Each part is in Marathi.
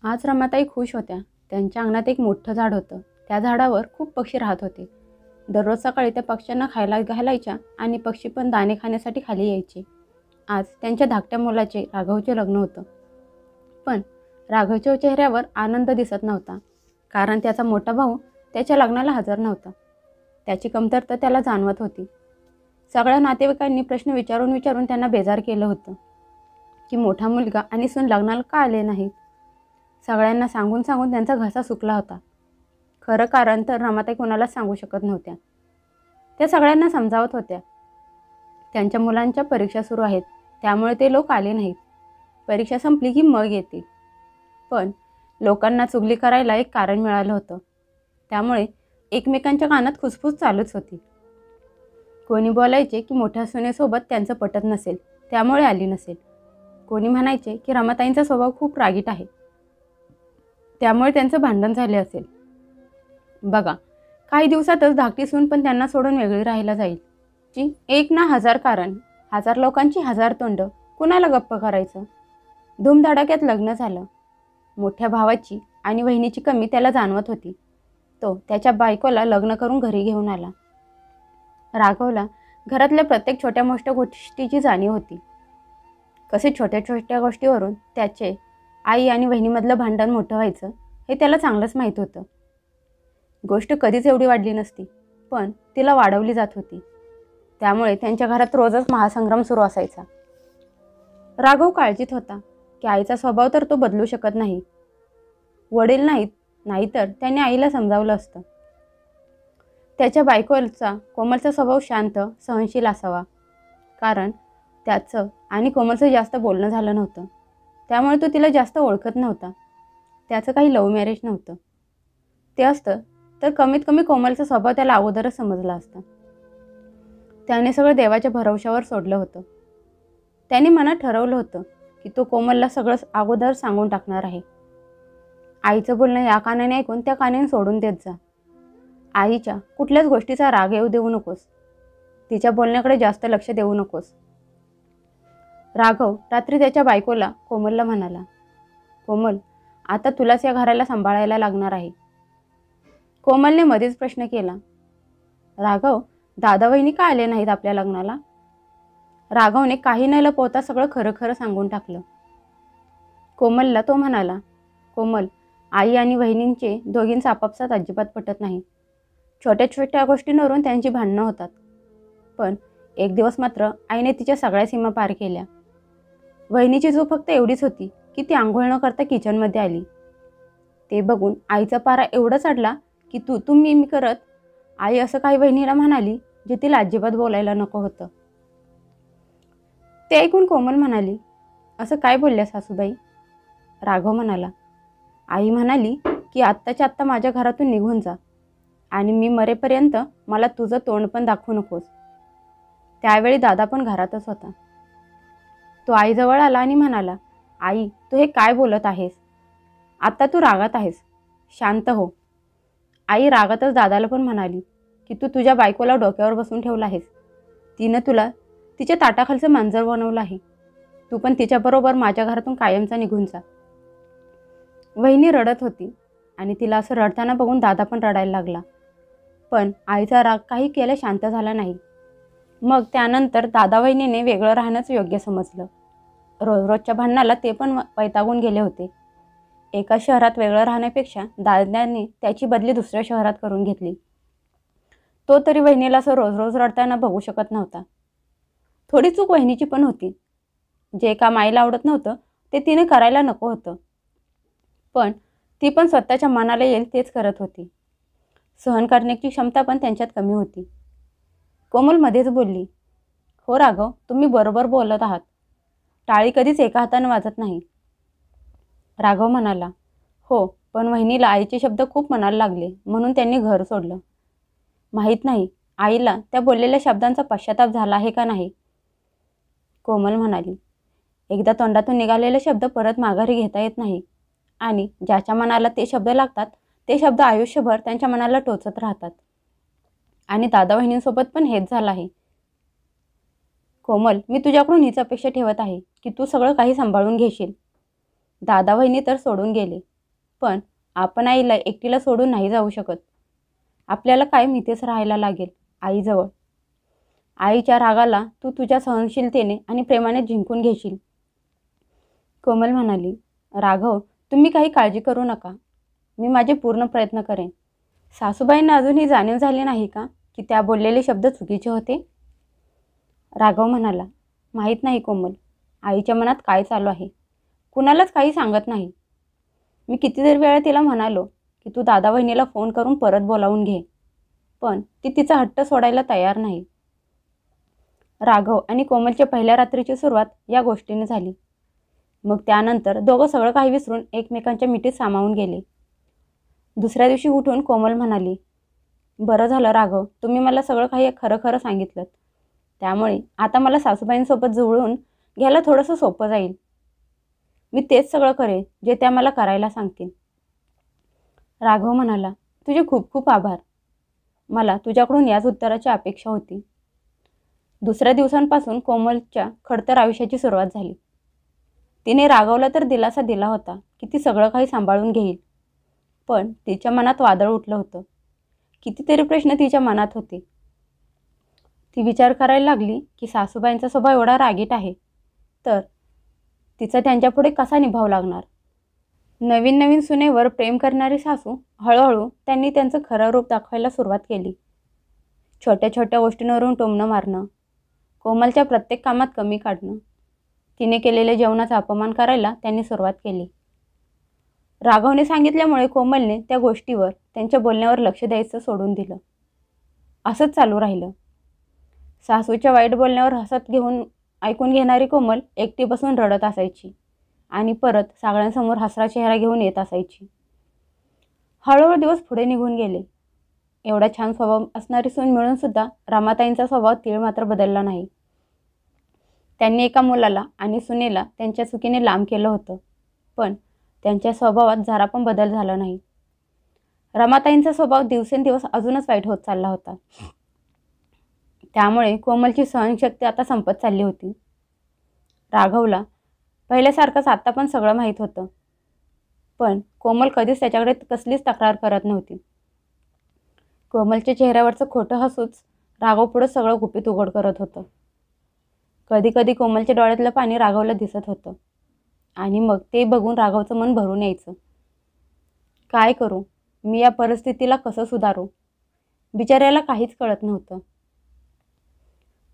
आज रमाताई खुश होत्या. त्यांच्या अंगणात एक मोठं झाड होतं. त्या झाडावर खूप पक्षी राहत होते. दररोज सकाळी त्या पक्ष्यांना खायला घालायच्या आणि पक्षी पण दाणे खाण्यासाठी खाली यायचे. आज त्यांच्या धाकट्या मुलाचे राघवचे लग्न होतं. पण राघवच्या चेहऱ्यावर आनंद दिसत नव्हता, कारण त्याचा मोठा भाऊ त्याच्या लग्नाला हजर नव्हता. त्याची कमतरता त्याला जाणवत होती. सगळ्या नातेवाईकांनी प्रश्न विचारून विचारून त्यांना बेजार केलं होतं की मोठा मुलगा आणि सून लग्नाला का आले नाहीत. सगळ्यांना सांगून सांगून त्यांचा घसा सुकला होता. खरं कारण तर रमाताई कोणालाच सांगू शकत नव्हत्या. त्या सगळ्यांना समजावत होत्या. त्यांच्या मुलांच्या परीक्षा सुरू आहेत, त्यामुळे ते लोक आले नाहीत. परीक्षा संपली की मग येतील. पण लोकांना चुगली करायला एक कारण मिळालं होतं. त्यामुळे एकमेकांच्या कानात खुसफुस चालूच होती. कोणी बोलायचे की मोठ्या सुनेसोबत त्यांचं पटत नसेल, त्यामुळे आली नसेल. कोणी म्हणायचे की रमाताईंचा स्वभाव खूप रागीट आहे, त्यामुळे त्यांचं भांडण झाले असेल. बघा, काही दिवसातच धाकटी सून पण त्यांना सोडून वेगळी राहायला जाईल. जी एक ना हजार कारण, हजार लोकांची हजार तोंड, कुणाला गप्प करायचं. धूमधडाक्यात लग्न झालं. मोठ्या भावाची आणि बहिणीची कमी त्याला जाणवत होती. तो त्याच्या बायकोला लग्न करून घरी घेऊन आला. राघवला घरातल्या प्रत्येक छोट्या मोठ्या गोष्टीची जाणीव होती. कसे छोट्या छोट्या गोष्टीवरून त्याचे आई आणि बहिणीमधलं भांडण मोठं व्हायचं हे त्याला चांगलंच माहीत होतं. गोष्ट कधीच एवढी वाढली नसती, पण तिला वाढवली जात होती. त्यामुळे त्यांच्या घरात रोजच महासंग्राम सुरू असायचा. राघव काळजीत होता की आईचा स्वभाव तर तो बदलू शकत नाही. वडील नाहीतर त्यांनी आईला समजावलं असतं. त्याच्या बायकोचा कोमलचा स्वभाव शांत सहनशील असावा, कारण त्याचं आणि कोमलचं जास्त बोलणं झालं नव्हतं. त्यामुळे तो तिला जास्त ओळखत नव्हता. त्याचं काही लव्ह मॅरेज नव्हतं. ते असतं तर कमीत कमी कोमलचा स्वभाव त्याला अगोदरच समजला असता. त्याने सगळं देवाच्या भरवशावर सोडलं होतं. त्याने मनात ठरवलं होतं की तो कोमलला सगळं अगोदर सांगून टाकणार आहे. आईचं बोलणं या कानाने ऐकून त्या कानाने सोडून देत जा. आईच्या कुठल्याच गोष्टीचा राग येऊ देऊ नकोस. तिच्या बोलण्याकडे जास्त लक्ष देऊ नकोस. राघव रात्री त्याच्या बायकोला कोमलला म्हणाला, कोमल, आता तुलाच या घराला सांभाळायला लागणार आहे. कोमलने मध्येच प्रश्न केला, राघव, दादा वहिनी का आले नाहीत आपल्या लग्नाला? राघवने काही न लपवता सगळं खरं खरं सांगून टाकलं. कोमलला तो म्हणाला, कोमल, आई आणि बहिणींचे दोघींचा आपापसात अजिबात पटत नाही. छोट्या छोट्या गोष्टींवरून त्यांची भांडणं होतात. पण एक दिवस मात्र आईने तिच्या सगळ्या सीमा पार केल्या. वहिनीची चूक फक्त एवढीच होती की ती आंघोळ न करता किचनमध्ये आली. ते बघून आईचा पारा एवढा चढला की तू मी करत आई असं काही बहिणीला म्हणाली जे तिला अजिबात बोलायला नको होतं. ते ऐकून कोमल म्हणाली, असं काय बोलल्या सासूबाई? राघव म्हणाला, आई म्हणाली की आत्ताच्या आत्ता माझ्या घरातून निघून जा आणि मी मरेपर्यंत मला तुझं तोंड पण दाखवू नकोस. त्यावेळी दादा पण घरातच होता. तो आईजवळ आला आणि म्हणाला, आई, तू हे काय बोलत आहेस? आता तू रागात आहेस, शांत हो. आई रागातच दादाला पण म्हणाली की तू तुझ्या बायकोला डोक्यावर बसून ठेवला आहेस. तिनं तुला तिच्या ताटाखालचं मांजर बनवलं आहे. तू पण तिच्याबरोबर माझ्या घरातून कायमचा निघून जा. वहिनी रडत होती आणि तिला असं रडताना बघून दादा पण रडायला लागला. पण आईचा राग काही केलं शांत झाला नाही. मग त्यानंतर दादा वहिनीने वेगळं राहणंच योग्य समजलं. रोजच्या भांडणाला ते पण वैतागून गेले होते. एका शहरात वेगळं राहण्यापेक्षा दादाने त्याची बदली दुसऱ्या शहरात करून घेतली. तो तरी वहिनीला असं रोज रोज रडताना बघू शकत नव्हता. थोडी चूक वहिनीची पण होती. जे काम आईला आवडत नव्हतं ते तिने करायला नको होतं. पण ती पण स्वतःच्या मनाला येईल तेच करत होती. सहन करण्याची क्षमता पण त्यांच्यात कमी होती. कोमल मध्येच बोलली, हो राघव, तुम्ही बरोबर बोलत आहात. टाळी कधीच एका हाताने वाजत नाही. राघव म्हणाला, हो, पण वहिनीला आईचे शब्द खूप मनाला लागले म्हणून त्यांनी घर सोडलं. माहीत नाही आईला त्या बोललेल्या शब्दांचा पश्चाताप झाला आहे का नाही. कोमल म्हणाली, एकदा तोंडातून निघालेले शब्द परत माघारी घेता येत नाही आणि ज्याच्या मनाला ते शब्द लागतात ते शब्द आयुष्यभर त्यांच्या मनाला टोचत राहतात. आणि दादा वहिनींसोबत पण हेच झालं आहे. कोमल, मी तुझ्याकडून हीच अपेक्षा ठेवत आहे की तू सगळं काही सांभाळून घेशील. दादा वहिनी तर सोडून गेले, पण आपण आईला एकटीला सोडून नाही जाऊ शकत. आपल्याला कायम इथेच राहायला लागेल, आईजवळ. आईच्या रागाला तू तुझ्या सहनशीलतेने आणि प्रेमाने जिंकून घेशील. कोमल म्हणाली, राघव, तुम्ही काही काळजी करू नका. मी माझे पूर्ण प्रयत्न करेन. सासूबाईंना अजूनही जाणीव झाली नाही का की त्या बोललेले शब्द चुकीचे होते? राघव म्हणाला, माहीत नाही कोमल. आईच्या मनात काय चालू आहे. कुणालाच काही सांगत नाही. मी कितीतरी वेळा तिला म्हणालो की तू दादा वहिनीला फोन करून परत बोलावून घे, पण ती तिचा हट्ट सोडायला तयार नाही. राघव आणि कोमलच्या पहिल्या रात्रीची सुरुवात या गोष्टीने झाली. मग त्यानंतर दोघं सगळं काही विसरून एकमेकांच्या मिठीत सामावून गेले. दुसऱ्या दिवशी उठून कोमल म्हणाली, बरं झालं राघव, तुम्ही मला सगळं काही खरं खरं सांगितलं. त्यामुळे आता मला सासूबाईंसोबत जुळवून घ्यायला थोडंसं सोपं जाईल. मी तेच सगळं करेन जे त्या मला करायला सांगतील. राघव म्हणाला, तुझे खूप खूप आभार. मला तुझ्याकडून याच उत्तराची अपेक्षा होती. दुसऱ्या दिवसांपासून कोमलच्या खडतर आयुष्याची सुरुवात झाली. तिने राघवला तर दिलासा दिला होता की ती सगळं काही सांभाळून घेईल, पण तिच्या मनात वादळ उठलं होतं. कितीतरी प्रश्न तिच्या मनात होते. ती विचार करायला लागली की सासूबाईंचा स्वभाव एवढा रागीट आहे, तर तिचा त्यांच्यापुढे कसा निभाव लागणार. नवीन नवीन सुनेवर प्रेम करणारी सासू हळूहळू त्यांनी त्यांचं खरं रूप दाखवायला सुरुवात केली. छोट्या छोट्या गोष्टींवरून टोमणं मारणं, कोमलच्या प्रत्येक कामात कमी काढणं, तिने केलेल्या जेवणाचा अपमान करायला त्यांनी सुरुवात केली. राघवने सांगितल्यामुळे कोमलने त्या गोष्टीवर, त्यांच्या बोलण्यावर लक्ष द्यायचं सोडून दिलं. असंच चालू राहिलं. सासूच्या वाईट बोलण्यावर हसत घेऊन ऐकून घेणारी कोमल एकटी बसून रडत असायची आणि परत सगळ्यांसमोर हसरा चेहरा घेऊन येत असायची. हळूहळू दिवस पुढे निघून गेले. एवढा छान स्वभाव असणारी सून मिळून सुद्धा रमाताईंचा स्वभाव तीळ मात्र बदलला नाही. त्यांनी एका मुलाला आणि सुनेला त्यांच्या चुकीने लांब केलं होतं, पण त्यांच्या स्वभावात जरा पण बदल झाला नाही. रमाताईंचा स्वभाव दिवसेंदिवस अजूनच वाईट होत चालला होता. त्यामुळे कोमलची सहनशक्ती आता संपत चालली होती. राघवला पहिल्यासारखंच आता पण सगळं माहीत होतं, पण कोमल कधीच त्याच्याकडे कसलीच तक्रार करत नव्हती. कोमलच्या चेहऱ्यावरचं खोटं हसूच राघव पुढं सगळं गुपित उघड करत होतं. कधी कधी कोमलच्या डोळ्यातलं पाणी राघवला दिसत होतं आणि मग ते बघून राघवचं मन भरून यायचं. काय करू, मी या परिस्थितीला कसं सुधारू, बिचाऱ्याला काहीच कळत नव्हतं.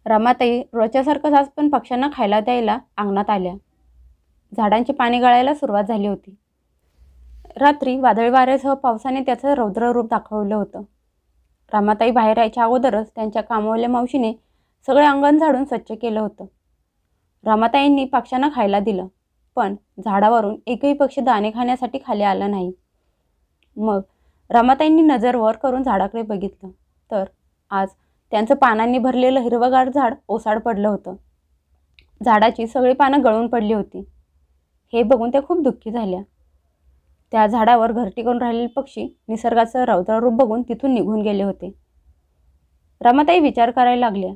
रमाताई रोजच्यासारखंच आज पण पक्ष्यांना खायला द्यायला अंगणात आल्या. झाडांची पाने गळायला सुरुवात झाली होती. रात्री वादळी वाऱ्यासह पावसाने त्याचं रौद्र रूप दाखवलं होतं. रमाताई बाहेर यायच्या अगोदरच त्यांच्या कामवाल्या मावशीने सगळे अंगण झाडून स्वच्छ केलं होतं. रमाताईंनी पक्ष्यांना खायला दिलं, पण झाडावरून एकही पक्षी दाणे खाण्यासाठी खाली आला नाही. मग रमाताईंनी नजर वर करून झाडाकडे बघितलं, तर आज त्यांचं पानांनी भरलेलं हिरवंगार झाड ओसाड पडलं होतं. झाडाची सगळी पानं गळून पडली होती. हे बघून त्या खूप दुःखी झाल्या. त्या झाडावर घरटी करून राहिलेले पक्षी निसर्गाचं रौद्र रूप बघून तिथून निघून गेले होते. रमाताई विचार करायला लागल्या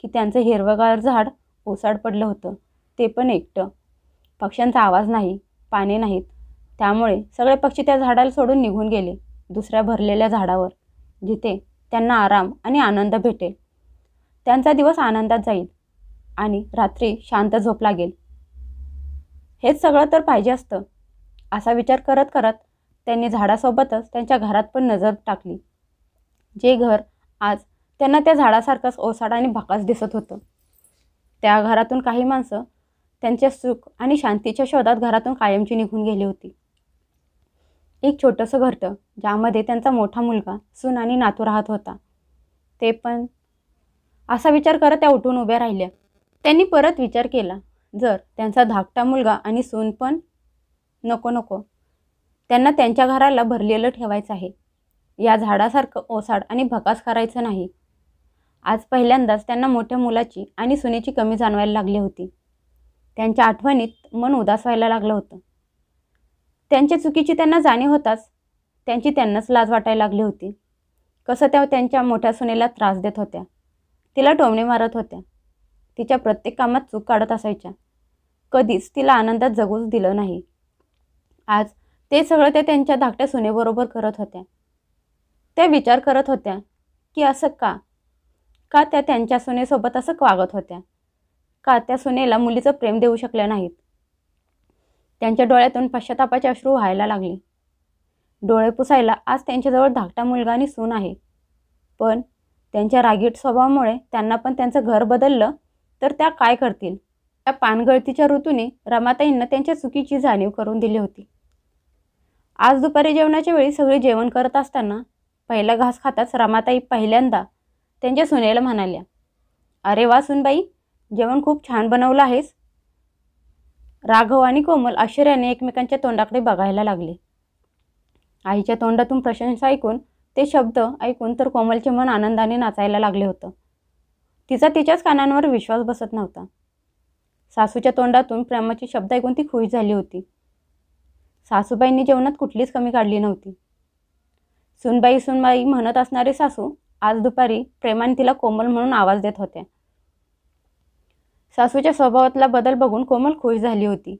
की त्यांचं हिरवंगार झाड ओसाड पडलं होतं, ते पण एकटं. पक्ष्यांचा आवाज नाही, पाने नाहीत. त्यामुळे सगळे पक्षी त्या झाडाला सोडून निघून गेले दुसऱ्या भरलेल्या झाडावर, जिथे त्यांना आराम आणि आनंद भेटेल. त्यांचा दिवस आनंदात जाईल आणि रात्री शांत झोप लागेल. हेच सगळं तर पाहिजे असतं, असा विचार करत करत त्यांनी झाडासोबतच त्यांच्या घरात पण नजर टाकली. जे घर आज त्यांना त्या झाडासारखंच ओसाड आणि भकास दिसत होतं. त्या घरातून काही माणसं त्यांच्या सुख आणि शांतीच्या शोधात घरातून कायमची निघून गेली होती. एक छोटंसं घरटं, ज्यामध्ये त्यांचा मोठा मुलगा, सून आणि नातू राहत होता. ते पण, असा विचार करत त्या उठून उभ्या राहिल्या. त्यांनी परत विचार केला, जर त्यांचा धाकटा मुलगा आणि सून पण, नको, त्यांना त्यांच्या घराला भरलेलं ठेवायचं आहे. या झाडासारखं ओसाड आणि भकास करायचं नाही. आज पहिल्यांदाच त्यांना मोठ्या मुलाची आणि सुनेची कमी जाणवायला लागली होती. त्यांच्या आठवणीत मन उदास व्हायला लागलं होतं. त्यांच्या चुकीची त्यांना जाणीव होताच त्यांची त्यांनाच लाज वाटायला लागली होती. कसं त्या त्यांच्या मोठ्या सुनेला त्रास देत होत्या, तिला टोमणे मारत होत्या, तिच्या प्रत्येक कामात चूक काढत असायच्या, कधीच तिला आनंदात जगूच दिलं नाही. आज ते सगळं त्या त्यांच्या धाकट्या सुनेबरोबर करत होत्या. त्या विचार करत होत्या की असं का का त्या त्यांच्या सुनेसोबत असं वागत होत्या, का त्या सुनेला मुलीचं प्रेम देऊ शकल्या नाहीत. त्यांच्या डोळ्यातून पश्चातापाचे अश्रू व्हायला लागले. डोळे पुसायला आज त्यांच्याजवळ धाकटा मुलगा आणि सून आहे, पण त्यांच्या रागीट स्वभावामुळे त्यांना पण त्यांचं घर बदललं तर त्या काय करतील. त्या पानगळतीच्या ऋतूने रमाताईंना त्यांच्या चुकीची जाणीव करून दिली होती. आज दुपारी जेवणाच्या वेळी सगळे जेवण करत असताना पहिला घास खाताच रमाताई पहिल्यांदा त्यांच्या सुनेला म्हणाल्या, अरे वा सुनबाई, जेवण खूप छान बनवलं आहेस. राघव आणि कोमल आश्चर्याने एकमेकांच्या तोंडाकडे बघायला लागले. आईच्या तोंडातून प्रशंसा ऐकून, ते शब्द ऐकून तर कोमलचे मन आनंदाने नाचायला लागले होतं. तिचा तिच्याच कानांवर विश्वास बसत नव्हता. सासूच्या तोंडातून प्रेमाचे शब्द ऐकून ती खुश झाली होती. सासूबाईंनी जेवणात कुठलीच कमी काढली नव्हती. सुनबाई सुनबाई म्हणत असणारे सासू आज दुपारी प्रेमाने तिला कोमल म्हणून आवाज देत होत्या. सासूच्या स्वभावातला बदल बघून कोमल खुश झाली होती.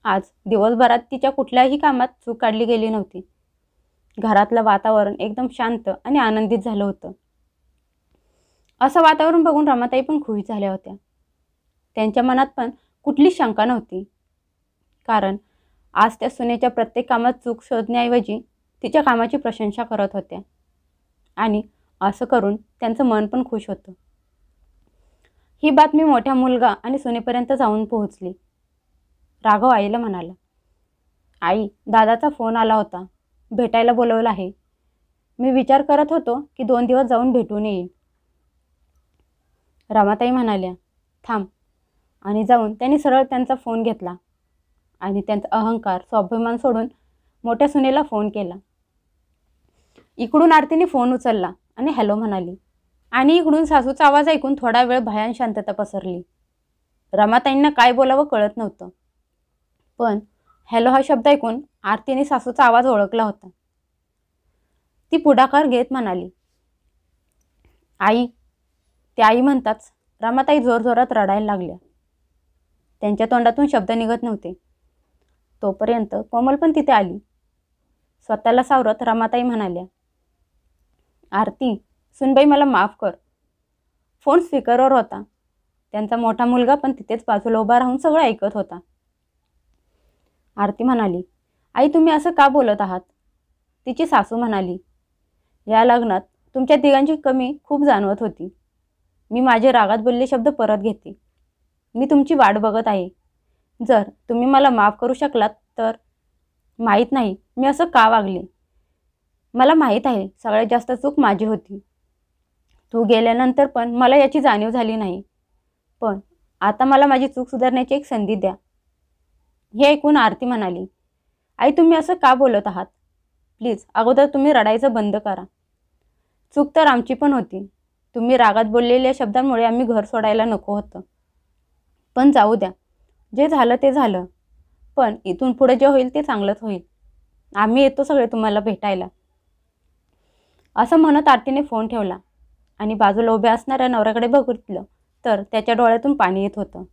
आज दिवसभरात तिच्या कुठल्याही कामात चूक काढली गेली नव्हती. घरातलं वातावरण एकदम शांत आणि आनंदित झालं होतं. असं वातावरण बघून रमाताई पण खुश झाल्या होत्या. त्यांच्या मनात पण कुठलीच शंका नव्हती, कारण आज त्या सुनेच्या प्रत्येक कामात चूक शोधण्याऐवजी तिच्या कामाची प्रशंसा करत होत्या आणि असं करून त्यांचं मन पण खुश होतं. ही बातमी मोठ्या मुलगा आणि सुनेपर्यंत जाऊन पोहोचली. राघव आईला म्हणाला, आई, दादाचा फोन आला होता, भेटायला बोलवलं आहे. मी विचार करत होतो की 2 दिवस जाऊन भेटून येईन. रमाताई म्हणाल्या, थांब. आणि जाऊन त्यांनी सरळ त्यांचा फोन घेतला आणि त्यांचा अहंकार स्वाभिमान सोडून मोठ्या सुनेला फोन केला. इकडून आरतीने फोन उचलला आणि हॅलो म्हणाली आणि इकडून सासूचा आवाज ऐकून थोडा वेळ भयान शांतता पसरली. रमाताईंना काय बोलावं कळत नव्हतं, पण हॅलो हा शब्द ऐकून आरतीने सासूचा आवाज ओळखला होता. ती पुढाकार घेत म्हणाली, आई. ते आई म्हणताच रमाताई जोरजोरात रडायला लागल्या. त्यांच्या तोंडातून शब्द निघत नव्हते. तोपर्यंत कोमल पण तिथे आली. स्वतःला सावरत रमाताई म्हणाल्या, आरती, सुनबाई मला माफ कर. फोन स्पीकरवर होता. त्यांचा मोठा मुलगा पण तिथेच बाजूला उभा राहून सगळं ऐकत होता. आरती म्हणाली, आई तुम्ही असं का बोलत आहात? तिची सासू म्हणाली, या लग्नात तुमच्या तिघांची कमी खूप जाणवत होती. मी माझे रागात बोलले शब्द परत घेते. मी तुमची वाट बघत आहे. जर तुम्ही मला माफ करू शकलात तर. माहीत नाही मी असं का वागले. मला माहीत आहे सगळ्यात जास्त चूक माझी होती. तू गेल्यानंतर पण मला याची जाणीव झाली नाही, पण आता मला माझी चूक सुधारण्याची एक संधी द्या. हे ऐकून आरती म्हणाली, आई तुम्ही असं का बोलत आहात? प्लीज अगोदर तुम्ही रडायचं बंद करा. चूक तर आमची पण होती. तुम्ही रागात बोललेल्या शब्दांमुळे आम्ही घर सोडायला नको होतं. पण जाऊ द्या, जे झालं ते झालं. पण इथून पुढे जे होईल ते चांगलंच होईल. आम्ही येतो सगळे तुम्हाला भेटायला. असं म्हणत आरतीने फोन ठेवला आणि बाजूला उभ्या असणाऱ्या नवऱ्याकडे बघितलं तर त्याच्या डोळ्यातून पाणी येत होतं.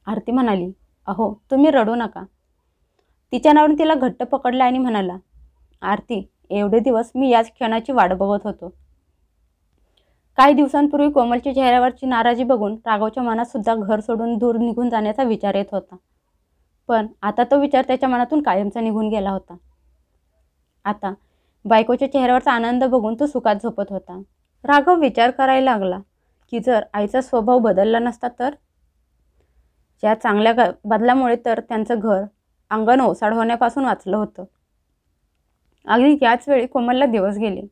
आरती म्हणाली, अहो तुम्ही रडू नका. तिच्या नवऱ्याने तिला घट्ट पकडलं आणि म्हणाला, आरती, एवढे दिवस मी याच क्षणाची वाट बघत होतो. काही दिवसांपूर्वी कोमलच्या चेहऱ्यावरची नाराजी बघून राघवच्या मनात सुद्धा घर सोडून दूर निघून जाण्याचा विचार येत होता. पण आता तो विचार त्याच्या मनातून कायमचा निघून गेला होता. आता बायकोच्या चेहऱ्यावरचा आनंद बघून तो सुखात झोपत होता. राघव विचार करायला लागला की जर आईचा स्वभाव बदलला नसता तर. या चांगल्या बदलामुळे तर त्यांचं घर अंगण ओसाड होण्यापासून वाचलं होतं. अगदी याच वेळी कोमलला दिवस गेले.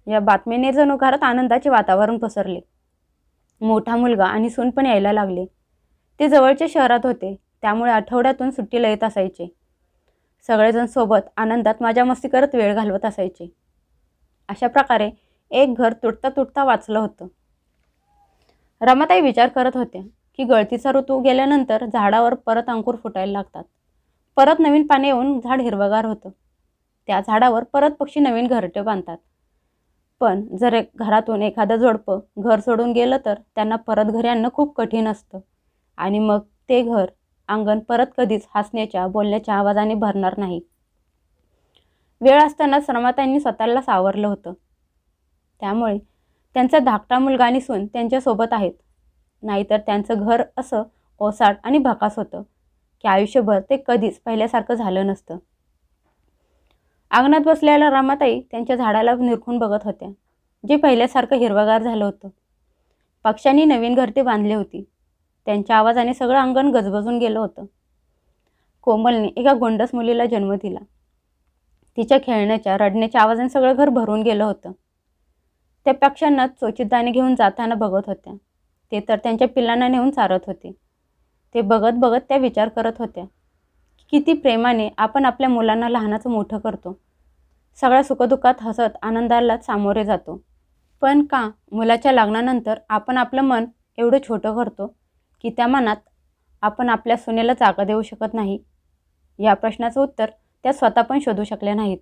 या बातमीने जणू घरात आनंदाचे वातावरण पसरले. मोठा मुलगा आणि सून पण यायला लागले. ते जवळच्या शहरात होते, त्यामुळे आठवड्यातून सुट्टीला येत असायचे. सगळेजण सोबत आनंदात मजा मस्ती करत वेळ घालवत असायचे. अशा प्रकारे एक घर तुटता तुटता वाचलं होतं. रमाताई विचार करत होत्या की गळतीचा ऋतू गेल्यानंतर झाडावर परत अंकुर फुटायला लागतात. परत नवीन पाने येऊन झाड हिरवगार होतं. त्या झाडावर परत पक्षी नवीन घरटे बांधतात. पण जर घरातून एखादं जोडपं घर सोडून गेलं तर त्यांना परत घरी आणणं खूप कठीण असतं आणि मग ते घर अंगण परत कधीच हसण्याच्या बोलण्याच्या आवाजाने भरणार नाही. वेळ असतानाच रमाताईंनी स्वतःला सावरलं होतं. त्यामुळे त्यांचा धाकटा मुलगा आणि सून त्यांच्यासोबत आहेत. नाहीतर त्यांचं घर असं ओसाड आणि भकास होतं की आयुष्यभर ते कधीच पहिल्यासारखं झालं नसतं. अंगणात बसलेल्या रमाताई त्यांच्या झाडाला निरखून बघत होत्या, जे पहिल्यासारखं हिरवगार झालं होतं. पक्ष्यांनी नवीन घरटी बांधली होती. त्यांच्या आवाजाने सगळं अंगण गजबजून गेलं होतं. कोमलने एका गोंडस मुलीला जन्म दिला. तिच्या खेळण्याच्या रडण्याच्या आवाजाने सगळं घर भरून गेलं होतं. त्या पक्ष्यांना चोचीत दाणे घेऊन जाताना बघत होत्या. ते तर त्यांच्या पिल्लांना नेऊन चारत होते. ते बघत बघत त्या विचार करत होत्या, किती प्रेमाने आपण आपल्या मुलांना लहानाचं मोठं करतो. सगळ्या सुखदुःखात हसत आनंदाला सामोरे जातो. पण का मुलाच्या लग्नानंतर आपण आपलं मन एवढं छोटं करतो की त्या मनात आपण आपल्या सुनेला जागा देऊ शकत नाही? या प्रश्नाचं उत्तर त्या स्वतः पण शोधू शकल्या नाहीत.